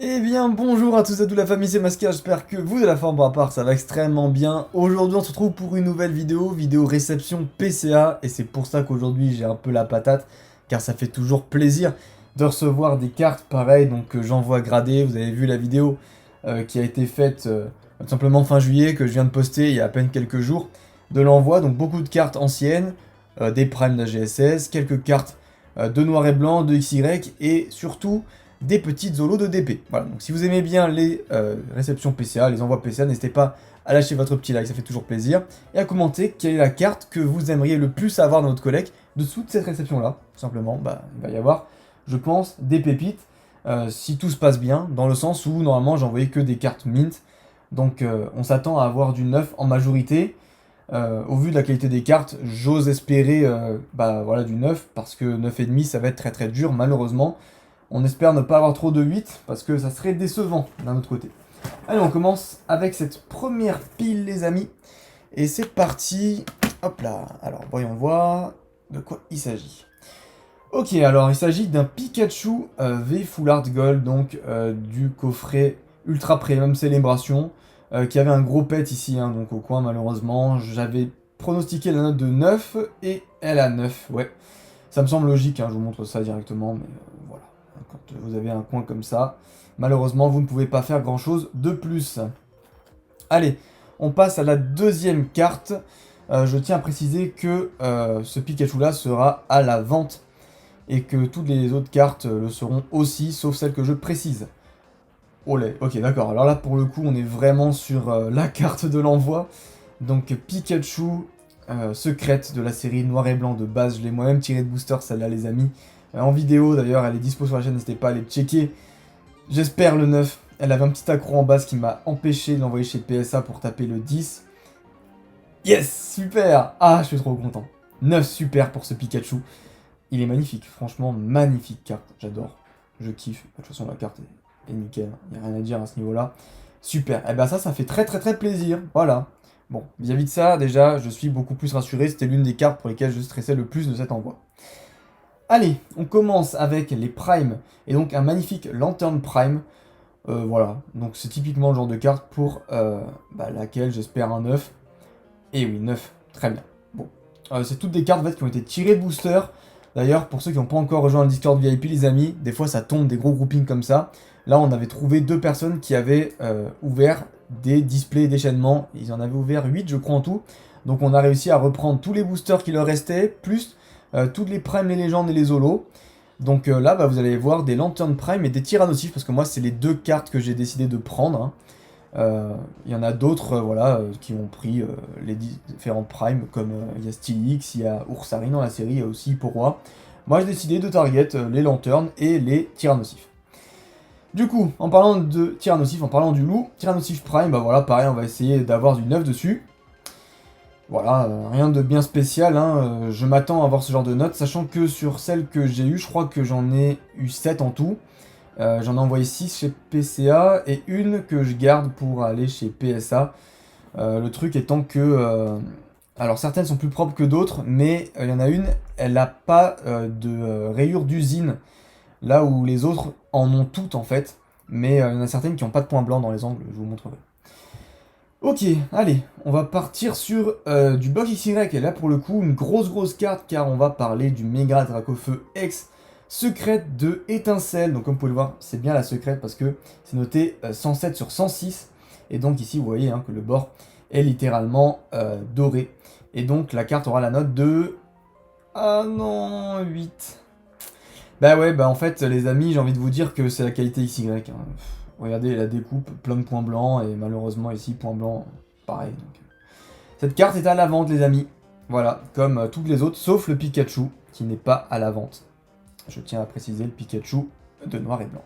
Eh bien bonjour à tous et à toute la famille, c'est Mascar, j'espère que vous de la forme à part, ça va extrêmement bien. Aujourd'hui on se retrouve pour une nouvelle vidéo réception PCA, et c'est pour ça qu'aujourd'hui j'ai un peu la patate, car ça fait toujours plaisir de recevoir des cartes pareilles, donc j'envoie grader. Vous avez vu la vidéo qui a été faite tout simplement fin juillet, que je viens de poster il y a à peine quelques jours, de l'envoi, donc beaucoup de cartes anciennes, des primes de la GSS, quelques cartes de noir et blanc, de XY, et surtout des petites zolos de DP. Voilà, donc si vous aimez bien les réceptions PCA, les envois PCA, n'hésitez pas à lâcher votre petit like, ça fait toujours plaisir, et à commenter quelle est la carte que vous aimeriez le plus avoir dans votre collecte dessous de cette réception-là. Tout simplement, il va y avoir, je pense, des pépites, si tout se passe bien, dans le sens où normalement j'envoyais que des cartes mint, donc on s'attend à avoir du 9 en majorité. Au vu de la qualité des cartes, j'ose espérer voilà, du 9, parce que 9,5 ça va être très très dur malheureusement. On espère ne pas avoir trop de 8, parce que ça serait décevant d'un autre côté. Allez, on commence avec cette première pile, les amis. Et c'est parti. Hop là. Alors, voyons voir de quoi il s'agit. Ok, alors il s'agit d'un Pikachu V Full Art Gold, donc du coffret Ultra Premium Célébration, qui avait un gros pet ici, hein, donc au coin malheureusement. J'avais pronostiqué la note de 9, et elle a 9, ouais. Ça me semble logique, hein, je vous montre ça directement, mais voilà. Quand vous avez un coin comme ça, malheureusement, vous ne pouvez pas faire grand-chose de plus. Allez, on passe à la deuxième carte. Je tiens à préciser que ce Pikachu-là sera à la vente, et que toutes les autres cartes le seront aussi, sauf celles que je précise. Olé, ok, d'accord. Alors là, pour le coup, on est vraiment sur la carte de l'envoi. Donc Pikachu, secrète de la série Noir et Blanc de base. Je l'ai moi-même tiré de booster, celle-là, les amis. En vidéo d'ailleurs, elle est dispo sur la chaîne, n'hésitez pas à aller checker. J'espère le 9. Elle avait un petit accro en base qui m'a empêché de l'envoyer chez PSA pour taper le 10. Yes, super. Ah, je suis trop content. 9, super pour ce Pikachu. Il est magnifique, franchement, magnifique carte, j'adore. Je kiffe, de toute façon la carte est nickel, il n'y a rien à dire à ce niveau-là. Super, et ben ça fait très très très plaisir, voilà. Bon, vis-à-vis de ça, déjà, je suis beaucoup plus rassuré, c'était l'une des cartes pour lesquelles je stressais le plus de cet envoi. Allez, on commence avec les primes, et donc un magnifique Lantern Prime. Voilà, donc c'est typiquement le genre de carte pour laquelle j'espère un 9. Et oui, 9, très bien. Bon, c'est toutes des cartes en fait, qui ont été tirées de booster. D'ailleurs, pour ceux qui n'ont pas encore rejoint le Discord VIP, les amis, des fois ça tombe des gros groupings comme ça. Là, on avait trouvé 2 personnes qui avaient ouvert des displays d'échaînement. Ils en avaient ouvert 8, je crois, en tout. Donc on a réussi à reprendre tous les boosters qui leur restaient, plus toutes les primes, les légendes et les holos. Donc là, vous allez voir des Lantern Prime et des Tyrannosifs, parce que moi, c'est les 2 cartes que j'ai décidé de prendre. Il y en a d'autres qui ont pris les différents primes, comme il y a Steelix, il y a Oursarine dans la série, il y a aussi Porroi. Moi j'ai décidé de target les Lanternes et les Tyrannosifs. Du coup, en parlant de Tyrannosif, en parlant du loup, Tyrannosif Prime, voilà, pareil, on va essayer d'avoir du 9 dessus. Voilà, rien de bien spécial, hein, je m'attends à avoir ce genre de notes, sachant que sur celles que j'ai eues, je crois que j'en ai eu 7 en tout. J'en ai envoyé 6 chez PCA et une que je garde pour aller chez PSA. Le truc étant que... alors certaines sont plus propres que d'autres, mais il y en a une, elle n'a pas de rayures d'usine, là où les autres en ont toutes en fait. Mais il y en a certaines qui n'ont pas de points blancs dans les angles, je vous montrerai. Ok, allez, on va partir sur du bloc XY, et là pour le coup, une grosse carte, car on va parler du Mega Dracofeu X, secrète de étincelle. Donc comme vous pouvez le voir, c'est bien la secrète parce que c'est noté 107 sur 106. Et donc ici, vous voyez que le bord est littéralement doré. Et donc la carte aura la note de... Ah non, 8. En fait, les amis, j'ai envie de vous dire que c'est la qualité XY. Regardez la découpe, plein de points blancs, et malheureusement ici, points blancs, pareil. Donc, cette carte est à la vente, les amis. Voilà, comme toutes les autres, sauf le Pikachu, qui n'est pas à la vente. Je tiens à préciser le Pikachu de noir et blanc.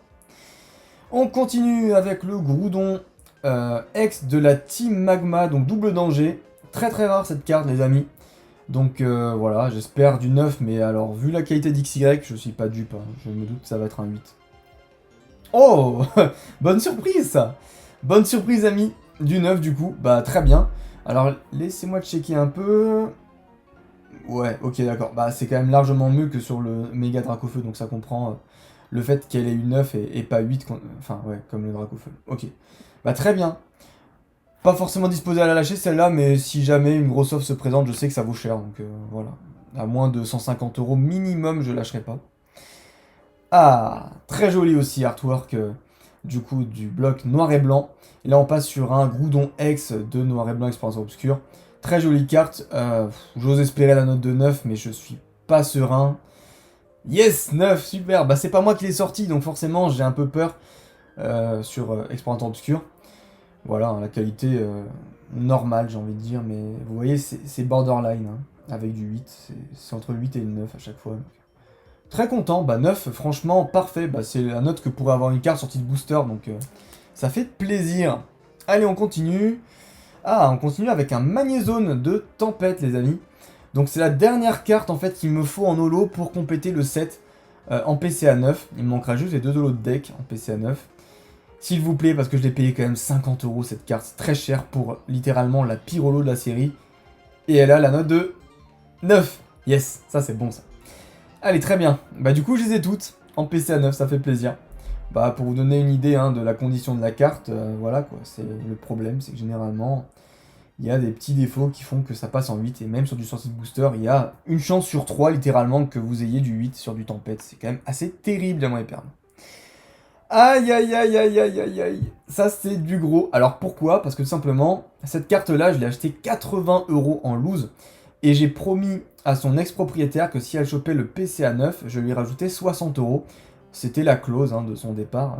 On continue avec le Groudon ex de la Team Magma, donc double danger. Très rare cette carte, les amis. Donc voilà, j'espère du 9, mais alors vu la qualité d'XY, je suis pas dupe. Je me doute que ça va être un 8. Oh bonne surprise ça. Bonne surprise, amis. Du 9 du coup, très bien. Alors laissez-moi checker un peu. Ouais, ok, d'accord. Bah, c'est quand même largement mieux que sur le méga Dracofeu, donc ça comprend le fait qu'elle ait eu 9 et pas 8, enfin, ouais, comme le Dracofeu. Ok. Bah, très bien. Pas forcément disposé à la lâcher celle-là, mais si jamais une grosse offre se présente, je sais que ça vaut cher, donc voilà. À moins de 150 euros minimum, je lâcherai pas. Ah, très joli aussi artwork du coup du bloc noir et blanc. Et là on passe sur un Groudon X de noir et blanc expérience obscure. Très jolie carte, j'ose espérer la note de 9 mais je suis pas serein. Yes, 9, super, bah c'est pas moi qui l'ai sorti donc forcément j'ai un peu peur sur expérience obscure. Voilà, hein, la qualité normale j'ai envie de dire, mais vous voyez c'est borderline hein, avec du 8, c'est entre le 8 et le 9 à chaque fois. Très content, bah 9, franchement parfait, bah c'est la note que pourrait avoir une carte sortie de booster, donc ça fait plaisir. Allez, on continue. Ah, on continue avec un magnézone de tempête, les amis. Donc c'est la dernière carte en fait qu'il me faut en holo pour compléter le set en PCA 9. Il me manquera juste les 2 holos de deck en PCA 9. S'il vous plaît, parce que je l'ai payé quand même 50 euros cette carte, c'est très cher pour littéralement la pire holo de la série. Et elle a la note de 9. Yes, ça c'est bon ça. Allez, très bien. Bah du coup, je les ai toutes en PCA 9, ça fait plaisir. Bah pour vous donner une idée hein, de la condition de la carte, voilà quoi, c'est le problème, c'est que généralement, il y a des petits défauts qui font que ça passe en 8, et même sur du sortie de booster, il y a une chance sur 3 littéralement que vous ayez du 8 sur du tempête. C'est quand même assez terrible, diamant et perle. Aïe aïe aïe aïe aïe aïe aïe. Ça c'est du gros. Alors pourquoi? Parce que tout simplement, cette carte là, je l'ai achetée 80 euros en loose. Et j'ai promis à son ex-propriétaire que si elle chopait le PCA 9, je lui rajoutais 60 euros. C'était la clause hein, de son départ.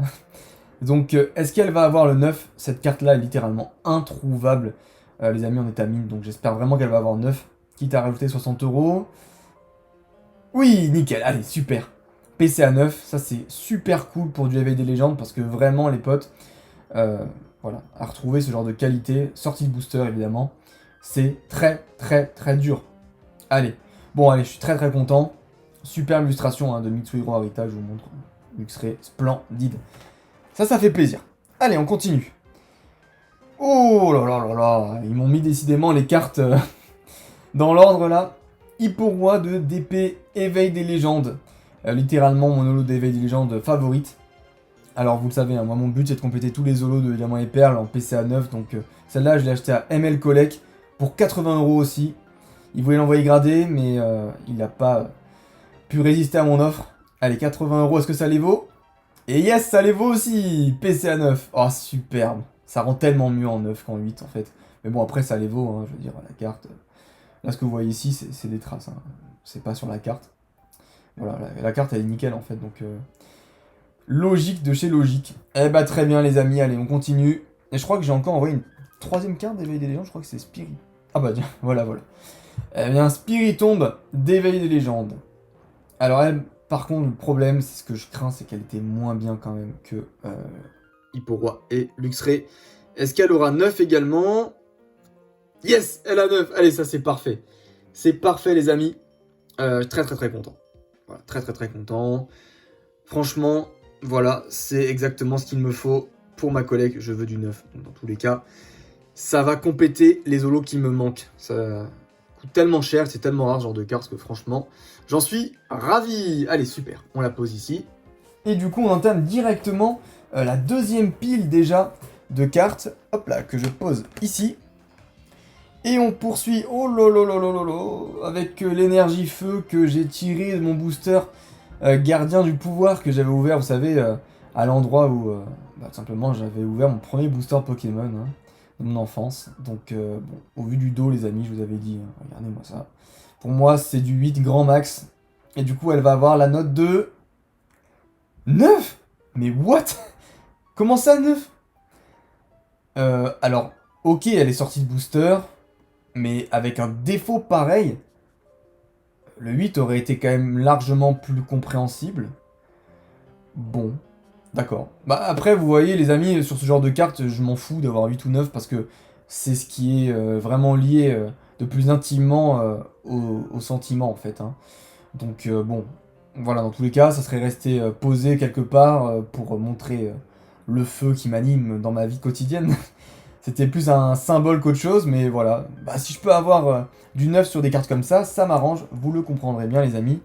Donc est-ce qu'elle va avoir le 9? Cette carte là est littéralement introuvable. Les amis en état mine, donc j'espère vraiment qu'elle va avoir 9. Quitte à rajouter 60 euros. Oui, nickel, allez, super. PCA 9, ça c'est super cool pour du éveil des légendes parce que vraiment les potes, voilà, à retrouver ce genre de qualité, sortie de booster évidemment, c'est très très très dur. Allez, bon allez, je suis très très content. Super illustration hein, de Mitsuhiro Arita, je vous montre. Luxray, splendide. Ça fait plaisir. Allez, on continue. Oh là là là là, ils m'ont mis décidément les cartes dans l'ordre là. Hipporoi de DP Éveil des légendes. Littéralement mon holo d'éveil des légendes favorite. Alors vous le savez, hein, moi mon but c'est de compléter tous les holos de Diamant et Perle en PCA 9. Donc celle-là je l'ai achetée à ML Collect pour 80 euros aussi. Il voulait l'envoyer gradé mais il n'a pas pu résister à mon offre. Allez, 80 euros, est-ce que ça les vaut? Et yes, ça les vaut aussi. PCA 9. Oh superbe. Ça rend tellement mieux en 9 qu'en 8 en fait. Mais bon après ça les vaut, hein, je veux dire, la carte. Là ce que vous voyez ici c'est des traces. Hein. C'est pas sur la carte. Voilà, la carte elle est nickel en fait, donc logique de chez logique. Eh bah très bien les amis, allez on continue. Et je crois que j'ai encore envoyé une troisième carte d'éveil des légendes, je crois que c'est Spirit. Ah bah tiens, voilà. Eh bien Spirit tombe d'éveil des légendes. Alors elle, par contre le problème, c'est ce que je crains, c'est qu'elle était moins bien quand même que Hipporoi et Luxray. Est-ce qu'elle aura 9 également? Yes, elle a 9. Allez, ça c'est parfait. C'est parfait les amis. Très très très content. Voilà, très très très content. Franchement, voilà, c'est exactement ce qu'il me faut pour ma collègue. Je veux du 9. Donc, dans tous les cas, ça va compléter les holos qui me manquent. Ça coûte tellement cher, c'est tellement rare ce genre de carte que franchement, j'en suis ravi. Allez, super, on la pose ici. Et du coup, on entame directement la deuxième pile déjà de cartes. Hop là, que je pose ici. Et on poursuit, oh lolololololo, avec l'énergie feu que j'ai tiré de mon booster gardien du pouvoir que j'avais ouvert, vous savez, à l'endroit où, tout simplement, j'avais ouvert mon premier booster Pokémon, hein, de mon enfance. Donc, bon, au vu du dos, les amis, je vous avais dit, hein, regardez-moi ça. Pour moi, c'est du 8 grand max. Et du coup, elle va avoir la note de 9. Mais what? Comment ça, 9? Alors, ok, elle est sortie de booster. Mais avec un défaut pareil, le 8 aurait été quand même largement plus compréhensible. Bon, d'accord. Bah après, vous voyez les amis, sur ce genre de carte, je m'en fous d'avoir 8 ou 9 parce que c'est ce qui est vraiment lié de plus intimement au sentiment en fait. Hein. Donc bon, voilà, dans tous les cas, ça serait resté posé quelque part pour montrer le feu qui m'anime dans ma vie quotidienne. C'était plus un symbole qu'autre chose, mais voilà. Bah, si je peux avoir du neuf sur des cartes comme ça m'arrange, vous le comprendrez bien les amis.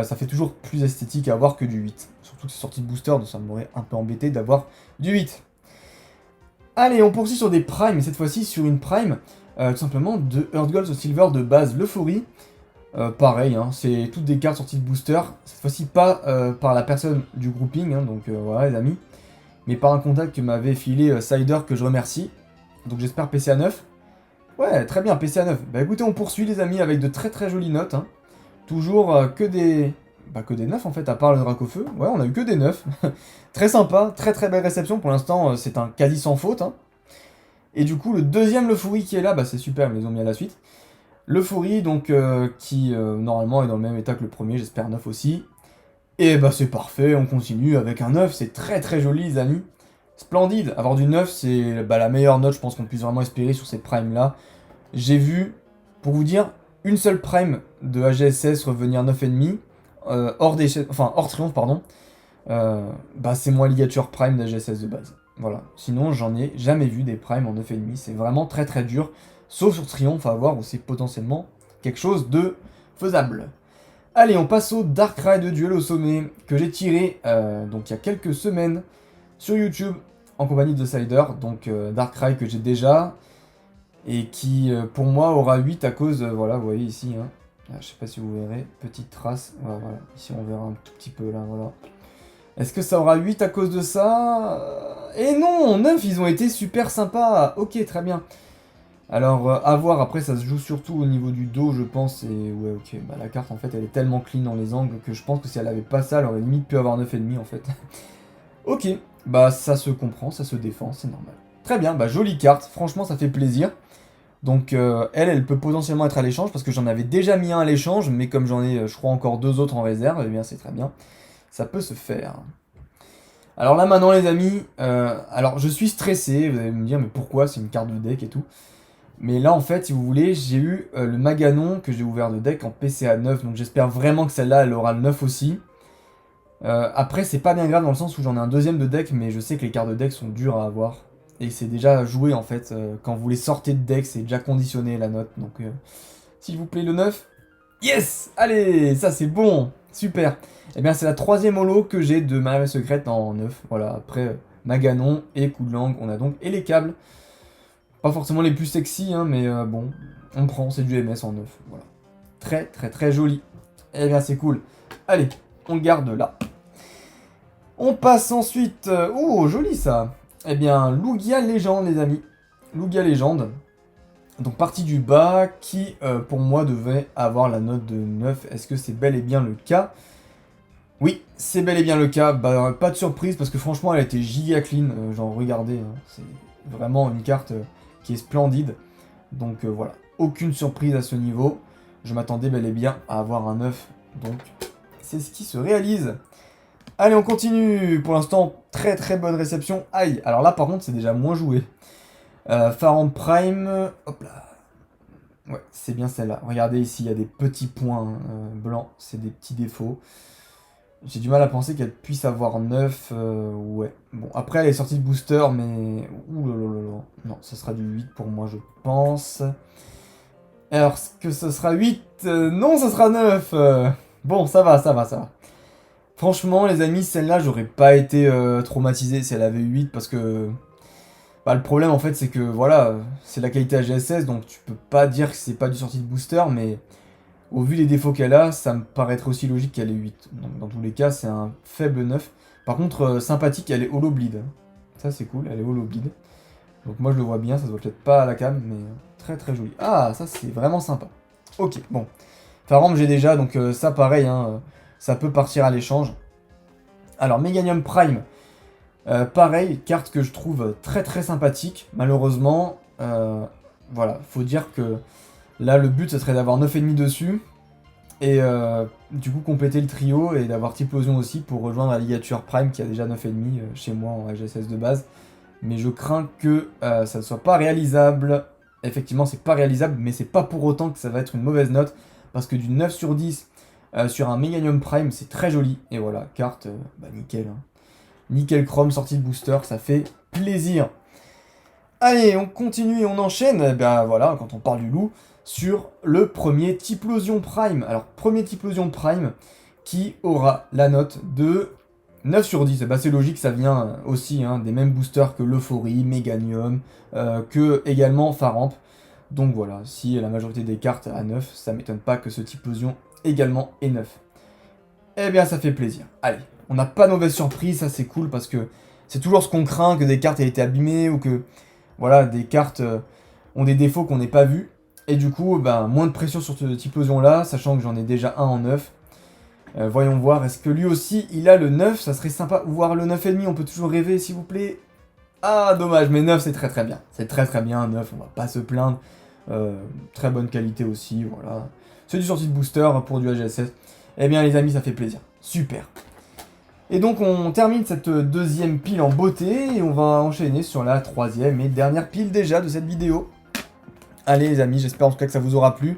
Ça fait toujours plus esthétique à avoir que du 8. Surtout que c'est sorti de booster, donc ça m'aurait un peu embêté d'avoir du 8. Allez, on poursuit sur des primes, et cette fois-ci sur une prime, tout simplement de Earth Gold au Silver de base l'Euphorie. Pareil, hein, c'est toutes des cartes sorties de booster, cette fois-ci pas par la personne du grouping, hein, donc voilà les amis, mais par un contact que m'avait filé Cider que je remercie. Donc j'espère PCA 9. Ouais, très bien, PCA 9. Bah écoutez, on poursuit les amis avec de très très jolies notes. Hein. Toujours que des... Bah que des 9 en fait, à part le Dracofeu. Ouais, on a eu que des 9. Très sympa, très très belle réception. Pour l'instant, c'est un quasi sans faute. Hein. Et du coup, le deuxième Lefouri qui est là, bah c'est super, ils les ont mis à la suite. Lefouri, donc, qui normalement est dans le même état que le premier, j'espère 9 aussi. Et bah c'est parfait, on continue avec un 9, c'est très très joli les amis. Splendide, avoir du 9 c'est bah, la meilleure note je pense qu'on puisse vraiment espérer sur ces primes là. J'ai vu, pour vous dire, une seule prime de AGSS revenir 9,5, hors triomphe pardon. Bah c'est moi ligature prime d'AGSS de base. Voilà, sinon j'en ai jamais vu des primes en 9,5, c'est vraiment très très dur. Sauf sur triomphe à voir où c'est potentiellement quelque chose de faisable. Allez, on passe au Darkrai de Duel au sommet que j'ai tiré donc il y a quelques semaines sur YouTube en compagnie de Cider. Donc Darkrai que j'ai déjà et qui pour moi aura 8 à cause, voilà, vous voyez ici, hein. Je sais pas si vous verrez, petite trace, voilà, voilà, ici on verra un tout petit peu là, voilà. Est-ce que ça aura 8 à cause de ça? Et non, 9 ils ont été super sympas, ok très bien. Alors, à voir, après ça se joue surtout au niveau du dos, je pense, et ouais, ok, bah la carte en fait elle est tellement clean dans les angles que je pense que si elle avait pas ça, elle aurait limite pu avoir 9,5 en fait. Ok, bah ça se comprend, ça se défend, c'est normal. Très bien, bah jolie carte, franchement ça fait plaisir. Donc elle peut potentiellement être à l'échange, parce que j'en avais déjà mis un à l'échange, mais comme j'en ai, je crois, encore 2 autres en réserve, eh bien c'est très bien, ça peut se faire. Alors là maintenant les amis, alors je suis stressé, vous allez me dire mais pourquoi, c'est une carte de deck et tout. Mais là, en fait, si vous voulez, j'ai eu le Maganon que j'ai ouvert de deck en PCA 9. Donc j'espère vraiment que celle-là, elle aura le 9 aussi. Après, c'est pas bien grave dans le sens où j'en ai un deuxième de deck, mais je sais que les cartes de deck sont dures à avoir. Et c'est déjà joué, en fait. Quand vous les sortez de deck, c'est déjà conditionné, la note. Donc, s'il vous plaît, le 9. Yes! Allez, ça c'est bon! Super! Et bien, c'est la troisième holo que j'ai de Maria Secrète en 9. Voilà, après Maganon et Coup de Langue, on a donc... Et les câbles. Pas forcément les plus sexy, hein, mais bon, on prend, c'est du MS en 9, voilà. Très très très joli. Eh bien c'est cool. Allez, on le garde là. On passe ensuite... oh, joli ça. Eh bien, Lugia Légende, les amis. Lugia Légende. Donc partie du bas, qui pour moi devait avoir la note de 9. Est-ce que c'est bel et bien le cas? Oui, c'est bel et bien le cas. Bah, pas de surprise, parce que franchement, elle a été giga clean. Genre, regardez, hein, c'est vraiment une carte... qui est splendide. Donc voilà, aucune surprise à ce niveau. Je m'attendais bel et bien à avoir un 9. Donc c'est ce qui se réalise. Allez, on continue. Pour l'instant, très très bonne réception. Aïe, alors là par contre, c'est déjà moins joué. Pharaon Prime. Hop là. Ouais, c'est bien celle-là. Regardez ici, il y a des petits points blancs. C'est des petits défauts. J'ai du mal à penser qu'elle puisse avoir 9, ouais. Bon, après elle est sortie de booster, mais... Ouh là là là là. Non, ce sera du 8 pour moi, je pense. Alors, est-ce que ce sera 8? Non, ce sera 9. Bon, ça va, ça va, ça va. Franchement, les amis, celle-là, j'aurais pas été traumatisé si elle avait 8, parce que... Bah, le problème, en fait, c'est que, voilà, c'est la qualité AGSS, donc tu peux pas dire que c'est pas du sortie de booster, mais... Au vu des défauts qu'elle a, ça me paraîtrait aussi logique qu'elle ait 8. Donc dans tous les cas, c'est un faible 9. Par contre, sympathique, elle est holo bleed. Ça c'est cool, elle est holo bleed. Donc moi je le vois bien, ça se voit peut-être pas à la cam, mais très très joli. Ah, ça c'est vraiment sympa. Ok, bon. Faram j'ai déjà, donc ça pareil, hein, ça peut partir à l'échange. Alors Meganium Prime, pareil, carte que je trouve très très sympathique. Malheureusement, voilà, faut dire que... Là, le but, ce serait d'avoir 9,5 dessus, et du coup compléter le trio, et d'avoir Typlosion aussi pour rejoindre la ligature Prime qui a déjà 9,5 chez moi en AGSS de base. Mais je crains que ça ne soit pas réalisable. Effectivement, c'est pas réalisable, mais c'est pas pour autant que ça va être une mauvaise note, parce que du 9 sur 10 sur un Meganium Prime, c'est très joli. Et voilà, carte, bah nickel. Hein. Nickel chrome, sortie de booster, ça fait plaisir. Allez, on continue et on enchaîne, eh ben voilà, quand on parle du loup, sur le premier Typhlosion Prime. Alors, premier Typhlosion Prime qui aura la note de 9 sur 10. Eh ben, c'est logique, ça vient aussi hein, des mêmes boosters que l'Euphorie, Meganium, que également Faramp. Donc voilà, si la majorité des cartes à 9, ça m'étonne pas que ce Typhlosion également est 9. Eh bien, ça fait plaisir. Allez, on n'a pas de mauvaise surprise, ça c'est cool parce que c'est toujours ce qu'on craint, que des cartes aient été abîmées ou que voilà, des cartes ont des défauts qu'on n'ait pas vus. Et du coup, ben, moins de pression sur ce Typhlosion là, sachant que j'en ai déjà un en 9. Voyons voir, est-ce que lui aussi il a le 9? Ça serait sympa, voir le 9,5, on peut toujours rêver s'il vous plaît. Ah dommage, mais 9 c'est très très bien. C'est très très bien, 9, on va pas se plaindre. Très bonne qualité aussi, voilà. C'est du sortie de booster pour du AGSS. Eh bien les amis, ça fait plaisir. Super. Et donc on termine cette deuxième pile en beauté et on va enchaîner sur la troisième et dernière pile déjà de cette vidéo. Allez les amis, j'espère en tout cas que ça vous aura plu.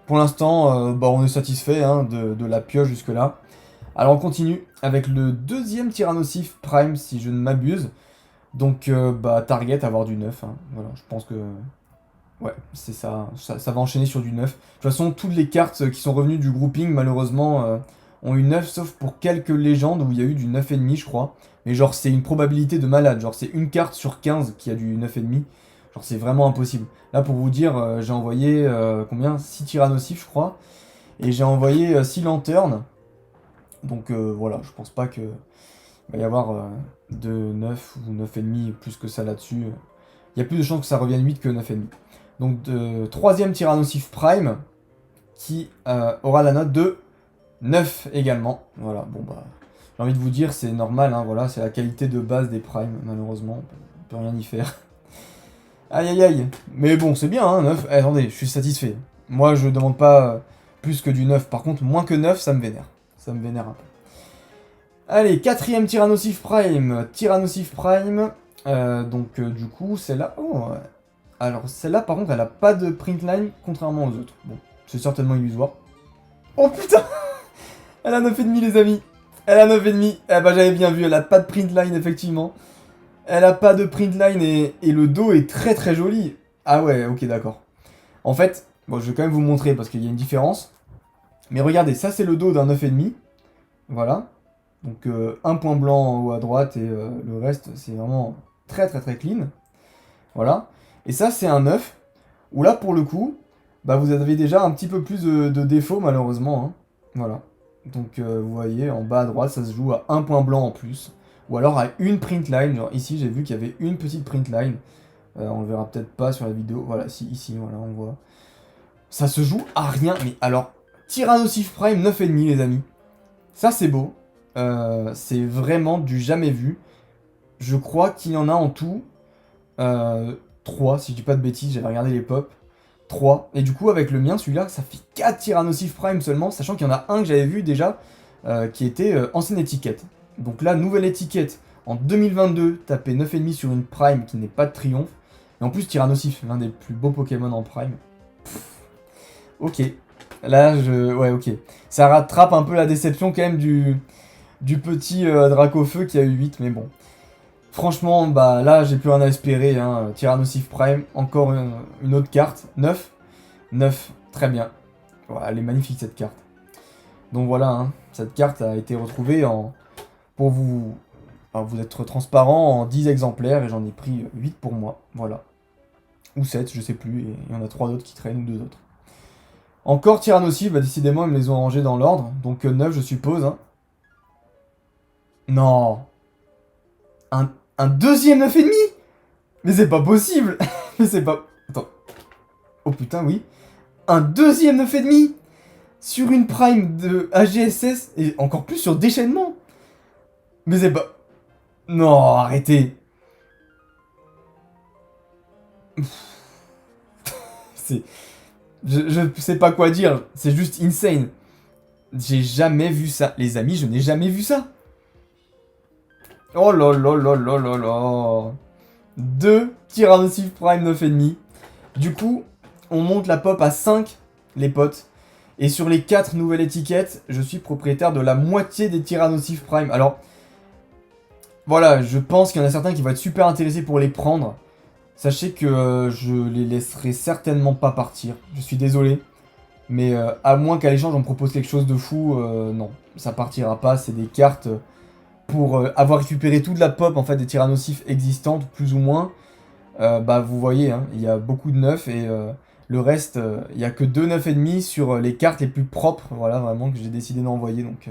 Pour l'instant, bah, on est satisfait hein, de la pioche jusque là. Alors on continue avec le deuxième Tyrannosif Prime si je ne m'abuse. Donc bah, target avoir du 9. Hein. Voilà, je pense que... Ouais, c'est ça. Ça va enchaîner sur du 9. De toute façon, toutes les cartes qui sont revenues du grouping, malheureusement, ont eu 9, sauf pour quelques légendes où il y a eu du 9,5, je crois. Mais genre, c'est une probabilité de malade. Genre, c'est une carte sur 15 qui a du 9,5. Genre, c'est vraiment impossible. Là, pour vous dire, j'ai envoyé, combien 6 Tyrannosifs, je crois. Et j'ai envoyé 6 lanternes. Donc, voilà, je pense pas que... Il va y avoir de 9 ou 9,5 plus que ça là-dessus. Il y a plus de chances que ça revienne 8 que 9,5. Donc, troisième Tyrannosif Prime, qui aura la note de 9 également. Voilà, bon bah, j'ai envie de vous dire, c'est normal, hein, voilà, c'est la qualité de base des Primes, malheureusement, on peut rien y faire. Aïe aïe aïe, mais bon, c'est bien, hein, 9, attendez, je suis satisfait. Moi, je demande pas plus que du 9, par contre, moins que 9, ça me vénère. Ça me vénère un peu. Allez, quatrième Tyrannosif Prime, donc du coup, celle-là, oh, alors celle-là, par contre, elle a pas de print line, contrairement aux autres. Bon, c'est certainement illusoire. Oh putain, elle a 9,5 les amis. Elle a 9,5. Eh bah j'avais bien vu, elle a pas de print line effectivement. Elle a pas de print line et le dos est très très joli. Ah ouais, ok d'accord. En fait, bon je vais quand même vous montrer parce qu'il y a une différence. Mais regardez, ça c'est le dos d'un 9,5. Voilà. Donc un point blanc en haut à droite et le reste c'est vraiment très très très clean. Voilà. Et ça c'est un 9. Où là pour le coup, bah vous avez déjà un petit peu plus de défauts malheureusement. Hein. Voilà. Donc vous voyez, en bas à droite, ça se joue à un point blanc en plus. Ou alors à une print line. Genre ici, j'ai vu qu'il y avait une petite print line. On le verra peut-être pas sur la vidéo. Voilà, si, ici, voilà, on voit. Ça se joue à rien. Mais alors, Tyrannosif Prime 9,5 les amis. Ça, c'est beau. C'est vraiment du jamais vu. Je crois qu'il y en a en tout 3, si je dis pas de bêtises, j'avais regardé les pop. 3. Et du coup, avec le mien, celui-là, ça fait 4 Tyrannosif Prime seulement, sachant qu'il y en a un que j'avais vu déjà, qui était ancienne étiquette. Donc là, nouvelle étiquette, en 2022, taper 9,5 sur une Prime qui n'est pas de triomphe. Et en plus, Tyrannosif, l'un des plus beaux Pokémon en Prime. Pff. Ok. Là, ouais, ok. Ça rattrape un peu la déception quand même du petit Dracofeu qui a eu 8, mais bon. Franchement, bah là, j'ai plus rien à espérer. Hein. Tyrannosif Prime, encore une autre carte. 9. 9, très bien. Voilà, elle est magnifique cette carte. Donc voilà, hein, cette carte a été retrouvée pour vous être transparent en 10 exemplaires et j'en ai pris 8 pour moi. Voilà. Ou 7, je sais plus. Et il y en a 3 autres qui traînent ou 2 autres. Encore Tyrannosif, bah décidément, ils me les ont rangés dans l'ordre. Donc 9, je suppose. Hein. Non. Un deuxième 9,5 ? Mais c'est pas possible. Mais c'est pas... Attends. Oh putain, oui. Un deuxième 9,5 sur une prime de AGSS et encore plus sur déchaînement. Mais c'est pas... Non, arrêtez. C'est... Je sais pas quoi dire. C'est juste insane. J'ai jamais vu ça. Les amis, je n'ai jamais vu ça. Oh là là là là là là. 2 Tyrannosif Prime 9,5. Du coup, on monte la pop à 5, les potes. Et sur les 4 nouvelles étiquettes, je suis propriétaire de la moitié des Tyrannosif Prime. Alors, voilà, je pense qu'il y en a certains qui vont être super intéressés pour les prendre. Sachez que je les laisserai certainement pas partir. Je suis désolé. Mais à moins qu'à l'échange on me propose quelque chose de fou, non. Ça partira pas. C'est des cartes pour avoir récupéré toute la pop en fait des tyrannosifs existantes, plus ou moins. Bah vous voyez, hein, il y a beaucoup de neufs et le reste, il y a que 2 neufs ennemis sur les cartes les plus propres. Voilà, vraiment, que j'ai décidé d'envoyer. Donc,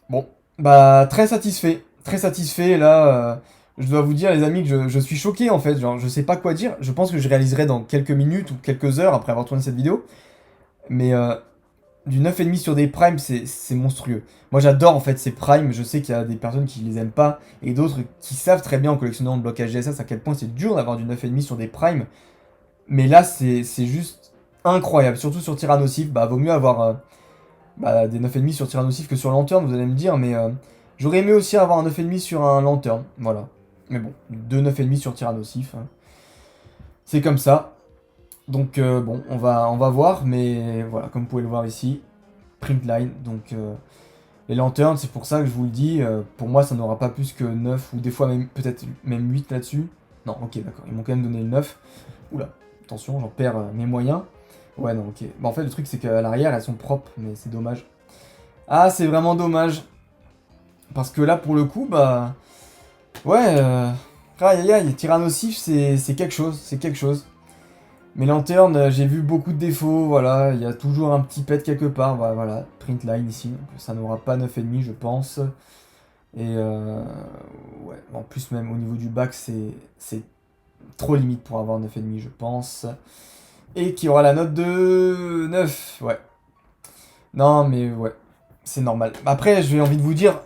bon, bah très satisfait. Très satisfait. Là, je dois vous dire, les amis, que je suis choqué en fait. Genre, je sais pas quoi dire. Je pense que je réaliserai dans quelques minutes ou quelques heures après avoir tourné cette vidéo. Mais du 9,5 sur des primes, c'est monstrueux. Moi j'adore en fait ces primes, je sais qu'il y a des personnes qui les aiment pas, et d'autres qui savent très bien en collectionnant le blocage GSS à quel point c'est dur d'avoir du 9,5 sur des primes. Mais là c'est juste incroyable, surtout sur Tyrannosif, bah vaut mieux avoir des 9,5 sur Tyrannosif que sur Lanterne, vous allez me dire, mais j'aurais aimé aussi avoir un 9,5 sur un Lanterne, voilà. Mais bon, 2 9,5 sur Tyrannosif, hein. C'est comme ça. Donc bon, on va voir, mais voilà, comme vous pouvez le voir ici, print line, donc les lanternes, c'est pour ça que je vous le dis, pour moi ça n'aura pas plus que 9, ou des fois même peut-être même 8 là-dessus. Non, ok, d'accord, ils m'ont quand même donné le 9. Oula, attention, j'en perds mes moyens. Ouais, non, ok. Bah, en fait, le truc, c'est qu'à l'arrière, elles sont propres, mais c'est dommage. Ah, c'est vraiment dommage. Parce que là, pour le coup, bah... Ouais, aïe aïe aïe, Tyrannosif, c'est quelque chose, c'est quelque chose. Mais Lanterne, j'ai vu beaucoup de défauts, voilà, il y a toujours un petit pet quelque part, bah, voilà, print line ici, donc ça n'aura pas 9,5 je pense. Et ouais, en plus même au niveau du bac, c'est trop limite pour avoir 9,5 je pense. Et qui aura la note de 9, ouais. Non mais ouais, c'est normal. Après, j'ai envie de vous dire,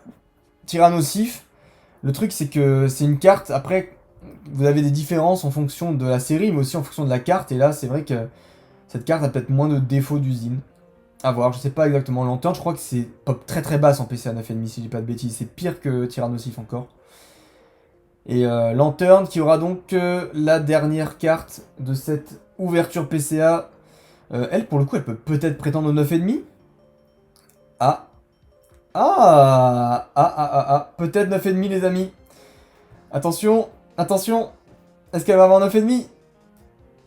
Tyrannosif, le truc c'est que c'est une carte, après, vous avez des différences en fonction de la série, mais aussi en fonction de la carte, et là c'est vrai que cette carte a peut-être moins de défauts d'usine. A voir, je sais pas exactement. Lanterne, je crois que c'est pop très très basse en PC à 9,5 si j'ai pas de bêtises. C'est pire que Tyrannosif encore. Et Lanterne qui aura donc la dernière carte de cette ouverture PCA. Elle, pour le coup, elle peut peut-être prétendre au 9,5. Ah. Ah. Ah, ah, ah, ah. Peut-être 9,5 les amis. Attention, attention. Est-ce qu'elle va avoir 9,5?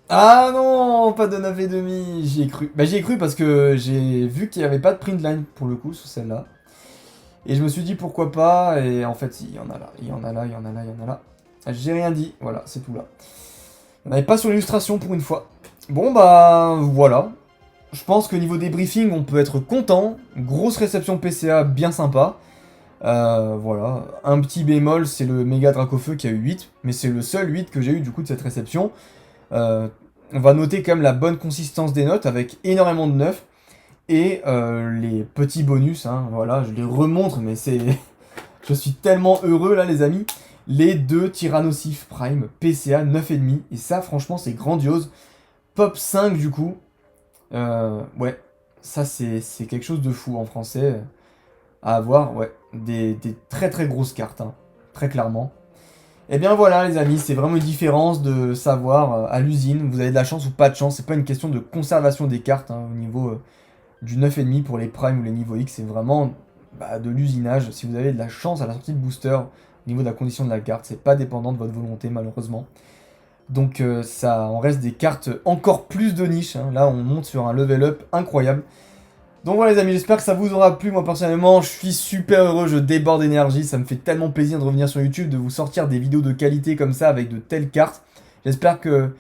Ah non, pas de 9,5, j'y ai cru. Bah j'y ai cru parce que j'ai vu qu'il n'y avait pas de print line pour le coup sur celle-là. Et je me suis dit pourquoi pas, et en fait il y en a là, il y en a là, il y en a là, il y en a là. J'ai rien dit, voilà, c'est tout là. On n'avait pas sur l'illustration pour une fois. Bon bah voilà. Je pense que niveau débriefing on peut être content. Grosse réception PCA bien sympa. Voilà. Un petit bémol, c'est le méga Dracofeu qui a eu 8. Mais c'est le seul 8 que j'ai eu du coup de cette réception. On va noter quand même la bonne consistance des notes avec énormément de 9 et les petits bonus, hein, voilà, je les remontre, mais c'est... je suis tellement heureux là les amis. Les 2 Tyrannosif Prime PCA 9,5 et ça franchement c'est grandiose. Pop 5 du coup. Ouais, ça c'est quelque chose de fou en français à avoir, ouais. Des très très grosses cartes, hein, très clairement. Et bien voilà les amis, c'est vraiment une différence de savoir à l'usine, vous avez de la chance ou pas de chance, c'est pas une question de conservation des cartes hein, au niveau du 9,5 pour les primes ou les niveaux X, c'est vraiment de l'usinage, si vous avez de la chance à la sortie de booster, au niveau de la condition de la carte, c'est pas dépendant de votre volonté malheureusement. Donc ça en reste des cartes encore plus de niche, hein. Là on monte sur un level up incroyable. Donc voilà les amis, j'espère que ça vous aura plu. Moi personnellement, je suis super heureux, je déborde d'énergie. Ça me fait tellement plaisir de revenir sur YouTube, de vous sortir des vidéos de qualité comme ça avec de telles cartes. J'espère que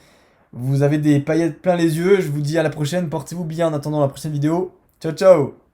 vous avez des paillettes plein les yeux. Je vous dis à la prochaine, portez-vous bien en attendant la prochaine vidéo. Ciao ciao.